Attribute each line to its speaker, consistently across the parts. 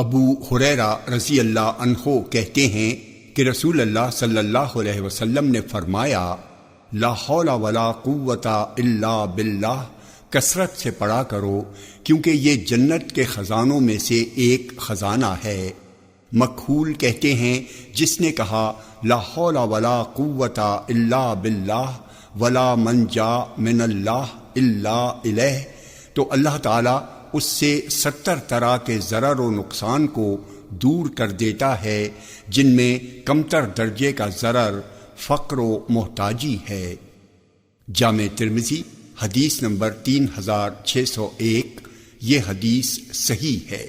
Speaker 1: ابو ہریرہ رضی اللہ عنہ کہتے ہیں کہ رسول اللہ صلی اللہ علیہ وسلم نے فرمایا، لا حول ولا قوت الا باللہ، کثرت سے پڑھا کرو کیونکہ یہ جنت کے خزانوں میں سے ایک خزانہ ہے۔ مکحول کہتے ہیں جس نے کہا لا حول ولا قوت الا باللہ ولا منجا من اللہ الا الیہ، تو اللہ تعالیٰ اس سے 70 طرح کے ضرر و نقصان کو دور کر دیتا ہے، جن میں کمتر درجے کا ضرر فقر و محتاجی ہے۔ جامع ترمذی حدیث نمبر 3601، یہ حدیث صحیح ہے۔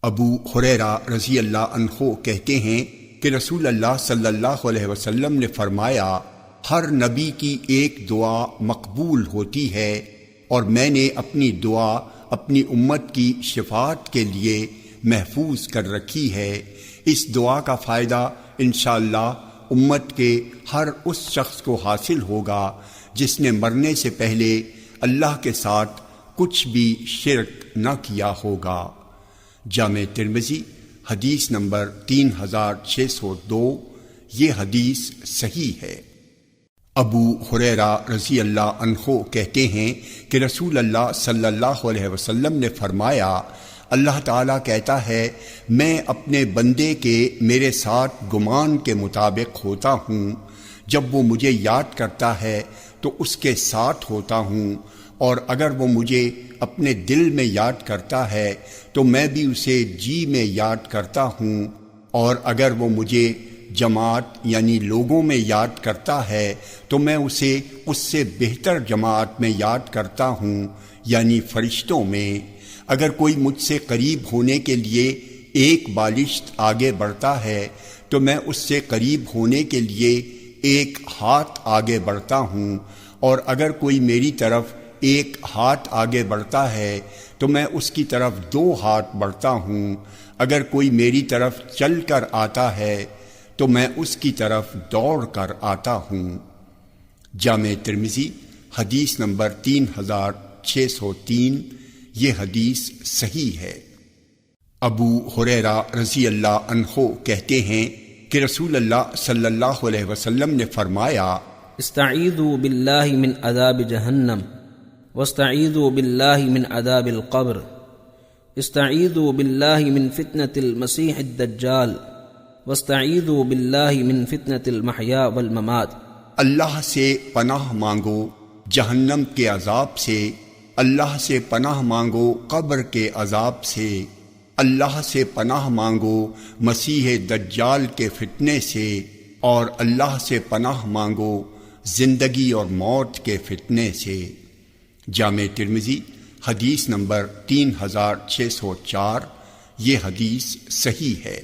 Speaker 1: ابو ہریرہ رضی اللہ عنہ کہتے ہیں کہ رسول اللہ صلی اللہ علیہ وسلم نے فرمایا، ہر نبی کی ایک دعا مقبول ہوتی ہے اور میں نے اپنی دعا اپنی امت کی شفاعت کے لیے محفوظ کر رکھی ہے۔ اس دعا کا فائدہ انشاءاللہ امت کے ہر اس شخص کو حاصل ہوگا جس نے مرنے سے پہلے اللہ کے ساتھ کچھ بھی شرک نہ کیا ہوگا۔ جامع ترمذی حدیث نمبر 3602، یہ حدیث صحیح ہے۔ ابو ہریرہ رضی اللہ عنہ کہتے ہیں کہ رسول اللہ صلی اللہ علیہ وسلم نے فرمایا، اللہ تعالیٰ کہتا ہے، میں اپنے بندے کے میرے ساتھ گمان کے مطابق ہوتا ہوں، جب وہ مجھے یاد کرتا ہے تو اس کے ساتھ ہوتا ہوں، اور اگر وہ مجھے اپنے دل میں یاد کرتا ہے تو میں بھی اسے جی میں یاد کرتا ہوں، اور اگر وہ مجھے جماعت یعنی لوگوں میں یاد کرتا ہے تو میں اسے اس سے بہتر جماعت میں یاد کرتا ہوں یعنی فرشتوں میں۔ اگر کوئی مجھ سے قریب ہونے کے لیے ایک بالشت آگے بڑھتا ہے تو میں اس سے قریب ہونے کے لیے ایک ہاتھ آگے بڑھتا ہوں، اور اگر کوئی میری طرف ایک ہاتھ آگے بڑھتا ہے تو میں اس کی طرف 2 ہاتھ بڑھتا ہوں، اگر کوئی میری طرف چل کر آتا ہے تو میں اس کی طرف دوڑ کر آتا ہوں۔ جامع ترمذی حدیث نمبر 3603، یہ حدیث صحیح ہے۔ ابو ہریرہ رضی اللہ عنہ کہتے ہیں کہ رسول اللہ صلی اللہ علیہ وسلم نے فرمایا،
Speaker 2: استعیذوا باللہ من عذاب جہنم واستعیذوا باللہ من عذاب القبر، استعیذوا باللہ من فتنة المسیح الدجال واستعیذوا باللہ من فتنة المحیا والممات۔
Speaker 1: اللہ سے پناہ مانگو جہنم کے عذاب سے، اللہ سے پناہ مانگو قبر کے عذاب سے، اللہ سے پناہ مانگو مسیح دجال کے فتنے سے، اور اللہ سے پناہ مانگو زندگی اور موت کے فتنے سے۔ جامع ترمذی حدیث نمبر 3604، یہ حدیث صحیح ہے۔